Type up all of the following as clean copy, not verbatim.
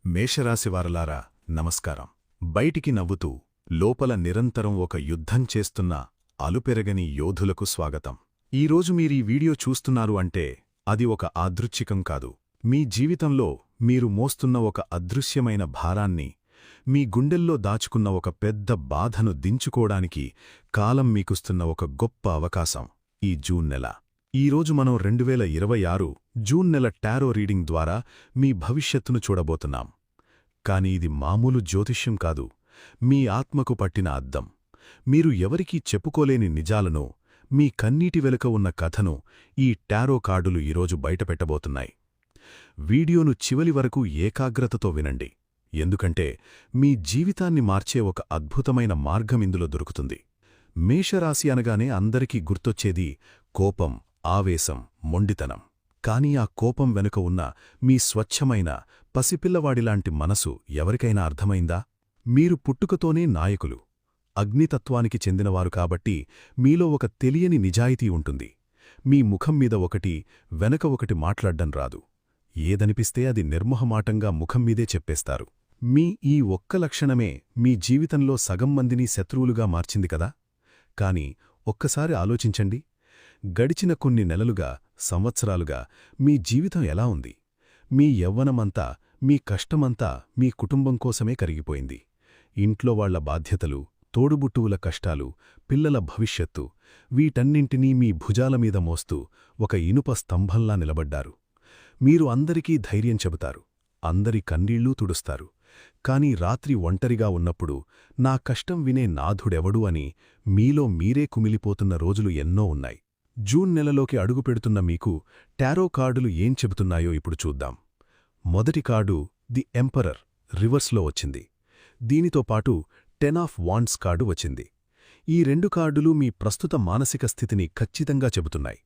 మేషరాశివారలారా నమస్కారం. బయటికి నవ్వుతూ లోపల నిరంతరం ఒక యుద్ధం చేస్తున్న అలుపెరగని యోధులకు స్వాగతం. ఈరోజు మీరీ వీడియో చూస్తున్నారు అంటే అది ఒక యాదృచ్ఛికం కాదు. మీ జీవితంలో మీరు మోస్తున్న ఒక అదృశ్యమైన భారాన్ని, మీ గుండెల్లో దాచుకున్న ఒక పెద్ద బాధను దించుకోడానికి కాలం మీకుస్తున్న ఒక గొప్ప అవకాశం ఈ జూన్ నెల. ఈరోజు మనం 2026 జూన్ నెల టారో రీడింగ్ ద్వారా మీ భవిష్యత్తును చూడబోతున్నాం. కాని ఇది మామూలు జ్యోతిష్యం కాదు, మీ ఆత్మకు పట్టిన అద్దం. మీరు ఎవరికీ చెప్పుకోలేని నిజాలను, మీ కన్నీటి వెనుక ఉన్న కథను ఈ టారో కార్డులు ఈరోజు బయటపెట్టబోతున్నాయి. వీడియోను చివరి వరకు ఏకాగ్రతతో వినండి, ఎందుకంటే మీ జీవితాన్ని మార్చే ఒక అద్భుతమైన మార్గం ఇందులో దొరుకుతుంది. మేషరాశి అనగానే అందరికీ గుర్తొచ్చేది కోపం, ఆవేశం, మొండితనం. కాని ఆ కోపం వెనుక ఉన్న మీ స్వచ్ఛమైన పసిపిల్లవాడిలాంటి మనసు ఎవరికైనా అర్థమైందా? మీరు పుట్టుకతోనే నాయకులు, అగ్నితత్వానికి చెందినవారు కాబట్టి మీలో ఒక తెలియని నిజాయితీ ఉంటుంది. మీ ముఖం మీద ఒకటి, వెనక ఒకటి మాట్లాడ్డం రాదు. ఏదనిపిస్తే అది నిర్మొహమాటంగా ముఖం మీదే చెప్పేస్తారు. మీ ఈ ఒక్క లక్షణమే మీ జీవితంలో సగం మందిని శత్రువులుగా మార్చింది కదా. కాని ఒక్కసారి ఆలోచించండి, గడిచిన కొన్ని నెలలుగా, సంవత్సరాలుగా మీ జీవితం ఎలా ఉంది? మీ యవ్వనమంతా, మీ కష్టమంతా మీ కుటుంబం కోసమే కరిగిపోయింది. ఇంట్లో వాళ్ల బాధ్యతలు, తోడుబుట్టువుల కష్టాలు, పిల్లల భవిష్యత్తు, వీటన్నింటినీ మీ భుజాలమీద మోస్తూ ఒక ఇనుప స్తంభంలా నిలబడ్డారు. మీరు అందరికీ ధైర్యం చెబుతారు, అందరి కన్నీళ్లూ తుడుస్తారు. కాని రాత్రి ఒంటరిగా ఉన్నప్పుడు నా కష్టం వినే నాథుడెవడు అని మీలో మీరే కుమిలిపోతున్న రోజులు ఎన్నో ఉన్నాయి. జూన్ నెలలోకి అడుగుపెడుతున్న మీకు టారో కార్డులు ఏం చెబుతున్నాయో ఇప్పుడు చూద్దాం. మొదటి కార్డు ది ఎంపరర్ రివర్స్లో వచ్చింది. దీనితో పాటు 10 ఆఫ్ వాండ్స్ కార్డు వచ్చింది. ఈ రెండు కార్డులు మీ ప్రస్తుత మానసిక స్థితిని ఖచ్చితంగా చెబుతున్నాయి.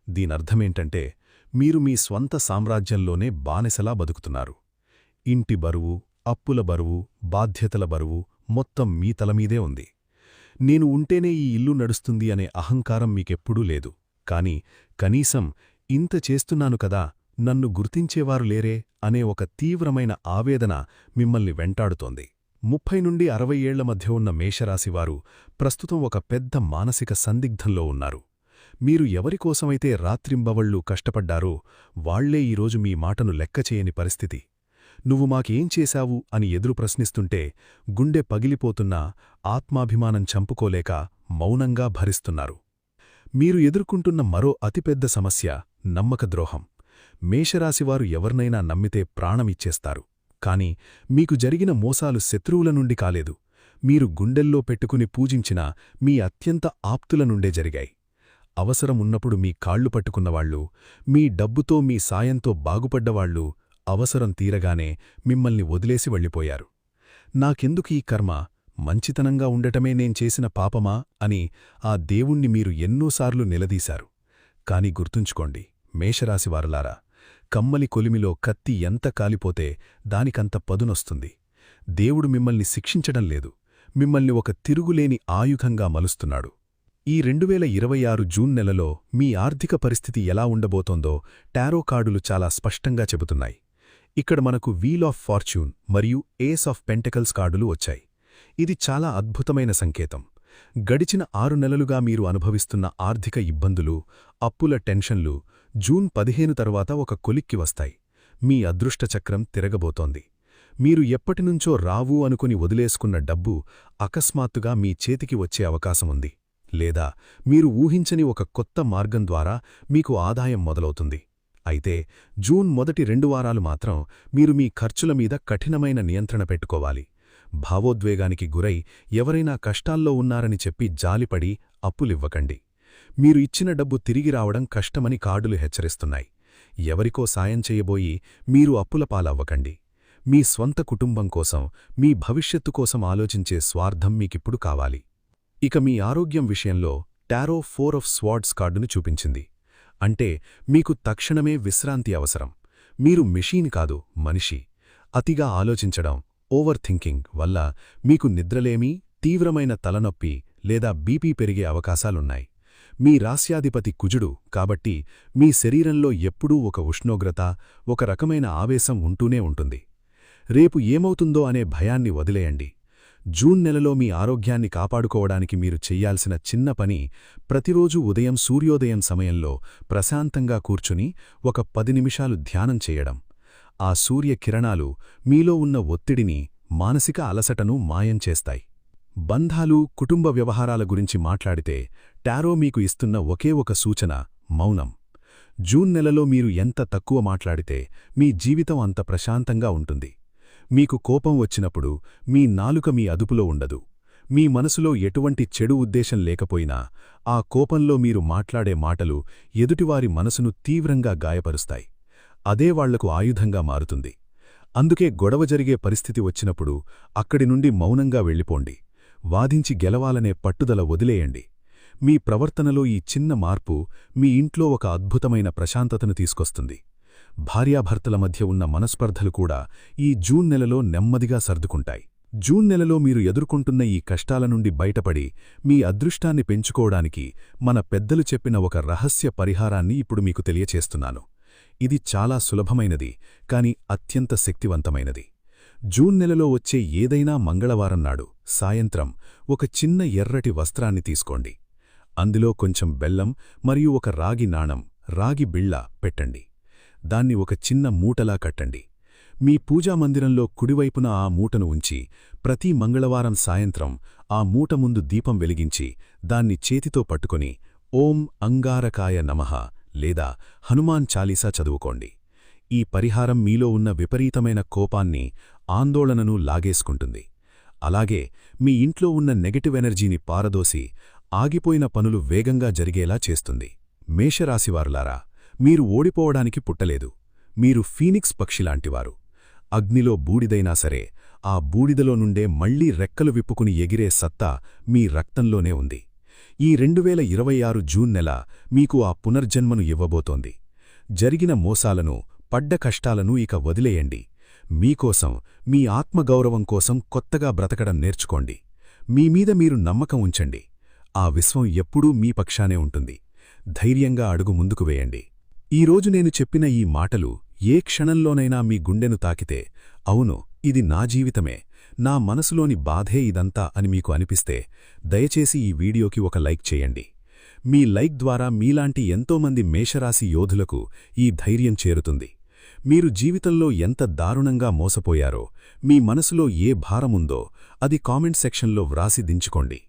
దీనర్థమేంటంటే మీరు మీ స్వంత సామ్రాజ్యంలోనే బానిసలా బతుకుతున్నారు. ఇంటి బరువు, అప్పుల బరువు, బాధ్యతల బరువు మొత్తం మీ తలమీదే ఉంది. నేను ఉంటేనే ఈ ఇల్లు నడుస్తుంది అనే అహంకారం మీకెప్పుడూ లేదు. కాని కనీసం ఇంత చేస్తున్నాను కదా, నన్ను గుర్తించేవారు లేరే అనే ఒక తీవ్రమైన ఆవేదన మిమ్మల్ని వెంటాడుతోంది. 30 నుండి 60 ఏళ్ల మధ్య ఉన్న మేషరాశివారు ప్రస్తుతం ఒక పెద్ద మానసిక సందిగ్ధంలో ఉన్నారు. మీరు ఎవరికోసమైతే రాత్రింబవళ్లూ కష్టపడ్డారో వాళ్లే ఈరోజు మీ మాటను లెక్కచేయని పరిస్థితి. నువ్వు మాకేం చేశావు అని ఎదురు ప్రశ్నిస్తుంటే గుండె పగిలిపోతున్నా ఆత్మాభిమానం చంపుకోలేక మౌనంగా భరిస్తున్నారు. మీరు ఎదుర్కొంటున్న మరో అతిపెద్ద సమస్య నమ్మకద్రోహం. మేషరాశివారు ఎవరినైనా నమ్మితే ప్రాణమిచ్చేస్తారు. కాని మీకు జరిగిన మోసాలు శత్రువుల నుండి కాలేదు, మీరు గుండెల్లో పెట్టుకుని పూజించిన మీ అత్యంత ఆప్తుల నుండే జరిగాయి. అవసరం ఉన్నప్పుడు మీ కాళ్లు పట్టుకున్నవాళ్లు, మీ డబ్బుతో మీ సాయంతో బాగుపడ్డవాళ్లు అవసరం తీరగానే మిమ్మల్ని వదిలేసి వెళ్ళిపోయారు. నాకెందుకీ కర్మ, మంచితనంగా ఉండటమే నేంచేసిన పాపమా అని ఆ దేవుణ్ణి మీరు ఎన్నోసార్లు నిలదీశారు. కాని గుర్తుంచుకోండి మేషరాశివారలారా, కమ్మలి కొలిమిలో కత్తి ఎంత కాలిపోతే దానికంత పదునొస్తుంది. దేవుడు మిమ్మల్ని శిక్షించడం లేదు, మిమ్మల్ని ఒక తిరుగులేని ఆయుధంగా మలుస్తున్నాడు. ఈ 2026 జూన్ నెలలో మీ ఆర్థిక పరిస్థితి ఎలా ఉండబోతోందో టారో కార్డులు చాలా స్పష్టంగా చెబుతున్నాయి. ఇక్కడ మనకు వీల్ ఆఫ్ ఫార్చ్యూన్ మరియు ఏస్ ఆఫ్ పెంటకల్స్ కార్డులు వచ్చాయి. ఇది చాలా అద్భుతమైన సంకేతం. గడిచిన 6 నెలలుగా మీరు అనుభవిస్తున్న ఆర్థిక ఇబ్బందులు, అప్పుల టెన్షన్లు జూన్ 15 తర్వాత ఒక కొలిక్కి వస్తాయి. మీ అదృష్టచక్రం తిరగబోతోంది. మీరు ఎప్పటినుంచో రావు అనుకుని వదిలేసుకున్న డబ్బు అకస్మాత్తుగా మీ చేతికి వచ్చే అవకాశముంది. లేదా మీరు ఊహించని ఒక కొత్త మార్గం ద్వారా మీకు ఆదాయం మొదలవుతుంది. అయితే జూన్ మొదటి 2 వారాలు మాత్రం మీరు మీ ఖర్చుల మీద కఠినమైన నియంత్రణ పెట్టుకోవాలి. భావోద్వేగానికి గురై ఎవరైనా కష్టాల్లో ఉన్నారని చెప్పి జాలిపడి అప్పులివ్వకండి. మీరు ఇచ్చిన డబ్బు తిరిగి రావడం కష్టమని కార్డులు హెచ్చరిస్తున్నాయి. ఎవరికో సాయం చేయబోయి మీరు అప్పుల పాలవ్వకండి. మీ స్వంత కుటుంబం కోసం, మీ భవిష్యత్తు కోసం ఆలోచించే స్వార్థం మీకిప్పుడు కావాలి. ఇక మీ ఆరోగ్యం విషయంలో టారో 4 ఆఫ్ స్వార్డ్స్ కార్డును చూపించింది. అంటే మీకు తక్షణమే విశ్రాంతి అవసరం. మీరు మెషీన్ కాదు, మనిషి. అతిగా ఆలోచించడం, ఓవర్ థింకింగ్ వల్ల మీకు నిద్రలేమి, తీవ్రమైన తలనొప్పి లేదా బీపీ పెరిగే అవకాశాలున్నాయి. మీ రాస్యాధిపతి కుజుడు కాబట్టి మీ శరీరంలో ఎప్పుడూ ఒక ఉష్ణోగ్రత, ఒక రకమైన ఆవేశం ఉంటూనే ఉంటుంది. రేపు ఏమవుతుందో అనే భయాన్ని వదిలేయండి. జూన్ నెలలో మీ ఆరోగ్యాన్ని కాపాడుకోవడానికి మీరు చెయ్యాల్సిన చిన్న పని ప్రతిరోజు ఉదయం సూర్యోదయం సమయంలో ప్రశాంతంగా కూర్చుని ఒక 10 నిమిషాలు ధ్యానం చేయడం. ఆ సూర్యకిరణాలు మీలో ఉన్న ఒత్తిడిని, మానసిక అలసటను మాయం చేస్తాయి. బంధాలు, కుటుంబ వ్యవహారాల గురించి మాట్లాడితే టారో మీకు ఇస్తున్న ఒకే ఒక సూచన మౌనం. జూన్ నెలలో మీరు ఎంత తక్కువ మాట్లాడితే మీ జీవితం అంత ప్రశాంతంగా ఉంటుంది. మీకు కోపం వచ్చినప్పుడు మీ నాలుక మీ అదుపులో ఉండదు. మీ మనసులో ఎటువంటి చెడు ఉద్దేశం లేకపోయినా ఆ కోపంలో మీరు మాట్లాడే మాటలు ఎదుటివారి మనసును తీవ్రంగా గాయపరుస్తాయి. అదే వాళ్లకు ఆయుధంగా మారుతుంది. అందుకే గొడవ జరిగే పరిస్థితి వచ్చినప్పుడు అక్కడి నుండి మౌనంగా వెళ్ళిపోండి. వాదించి గెలవాలనే పట్టుదల వదిలేయండి. మీ ప్రవర్తనలో ఈ చిన్న మార్పు మీ ఇంట్లో ఒక అద్భుతమైన ప్రశాంతతను తీసుకొస్తుంది. భార్యాభర్తల మధ్య ఉన్న మనస్పర్ధలు కూడా ఈ జూన్ నెలలో నెమ్మదిగా సర్దుకుంటాయి. జూన్ నెలలో మీరు ఎదుర్కొంటున్న ఈ కష్టాల నుండి బయటపడి మీ అదృష్టాన్ని పెంచుకోవడానికి మన పెద్దలు చెప్పిన ఒక రహస్య పరిహారాన్ని ఇప్పుడు మీకు తెలియచేస్తున్నాను. ఇది చాలా సులభమైనది, కాని అత్యంత శక్తివంతమైనది. జూన్ నెలలో వచ్చే ఏదైనా మంగళవారం నాడు సాయంత్రం ఒక చిన్న ఎర్రటి వస్త్రాన్ని తీసుకోండి. అందులో కొంచెం బెల్లం మరియు ఒక రాగి నాణం, రాగి బిళ్ళ పెట్టండి. దాన్ని ఒక చిన్న మూటలా కట్టండి. మీ పూజామందిరంలో కుడివైపున ఆ మూటను ఉంచి ప్రతి మంగళవారం సాయంత్రం ఆ మూట ముందు దీపం వెలిగించి దాన్ని చేతితో పట్టుకొని ఓం అంగారకాయ నమః లేదా హనుమాన్ చాలీసా చదువుకోండి. ఈ పరిహారం మీలో ఉన్న విపరీతమైన కోపాన్ని, ఆందోళనను లాగేసుకుంటుంది. అలాగే మీ ఇంట్లో ఉన్న నెగటివ్ ఎనర్జీని పారదోసి ఆగిపోయిన పనులు వేగంగా జరిగేలా చేస్తుంది. మేషరాశివారులారా, మీరు ఓడిపోవడానికి పుట్టలేదు. మీరు ఫీనిక్స్ పక్షిలాంటివారు. అగ్నిలో బూడిదైనా సరే ఆ బూడిదలో నుండే మళ్లీ రెక్కలు విప్పుకుని ఎగిరే సత్తా మీ రక్తంలోనే ఉంది. ఈ 2026 జూన్ నెల మీకు ఆ పునర్జన్మను ఇవ్వబోతోంది. జరిగిన మోసాలను, పడ్డ కష్టాలను ఇక వదిలేయండి. మీకోసం, మీ ఆత్మగౌరవం కోసం కొత్తగా బ్రతకడం నేర్చుకోండి. మీమీద మీరు నమ్మకం ఉంచండి. ఆ విశ్వం ఎప్పుడూ మీ పక్షానే ఉంటుంది. ధైర్యంగా అడుగు ముందుకు వేయండి. ఈరోజు నేను చెప్పిన ఈ మాటలు ఏ క్షణంలోనైనా మీ గుండెను తాకితే, అవును, ఇది నా జీవితమే, నా మనసులోని బాధే ఇదంతా అని మీకు అనిపిస్తే దయచేసి ఈ వీడియోకి ఒక లైక్ చేయండి. మీ లైక్ ద్వారా మీలాంటి ఎంతోమంది మేషరాశి యోధులకు ఈ ధైర్యం చేరుతుంది. మీరు జీవితంలో ఎంత దారుణంగా మోసపోయారో, మీ మనసులో ఏ భారముందో అది కామెంట్ సెక్షన్లో వ్రాసి దించుకోండి.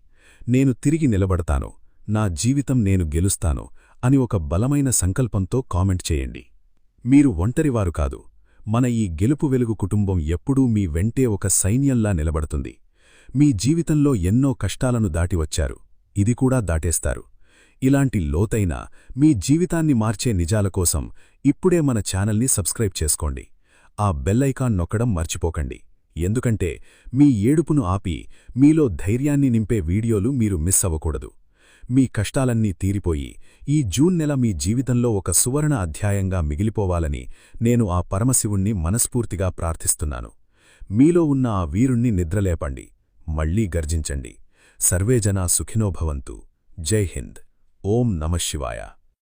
నేను తిరిగి నిలబడతాను, నా జీవితం నేను గెలుస్తాను అని ఒక బలమైన సంకల్పంతో కామెంట్ చేయండి. మీరు ఒంటరివారు కాదు. మన ఈ గెలుపు వెలుగు కుటుంబం ఎప్పుడూ మీ వెంటే ఒక సైన్యంలా నిలబడుతుంది. మీ జీవితంలో ఎన్నో కష్టాలను దాటివచ్చారు, ఇది కూడా దాటేస్తారు. ఇలాంటి లోతైన, మీ జీవితాన్ని మార్చే నిజాల కోసం ఇప్పుడే మన ఛానల్ని సబ్స్క్రైబ్ చేసుకోండి. ఆ బెల్ ఐకాన్ నొక్కడం మర్చిపోకండి. ఎందుకంటే మీ ఏడుపును ఆపి మీలో ధైర్యాన్ని నింపే వీడియోలు మీరు మిస్ అవ్వకూడదు. మీ కష్టాలన్నీ తీరిపోయి ఈ జూన్ నెల మీ జీవితంలో ఒక సువర్ణ అధ్యాయంగా మిగిలిపోవాలని నేను ఆ పరమశివుణ్ణి మనస్ఫూర్తిగా ప్రార్థిస్తున్నాను. మీలో ఉన్న ఆ వీరుణ్ణి నిద్రలేపండి, మళ్లీ గర్జించండి. సర్వే జనా సుఖినో భవంతు. జై హింద్. ఓం నమః శివాయ.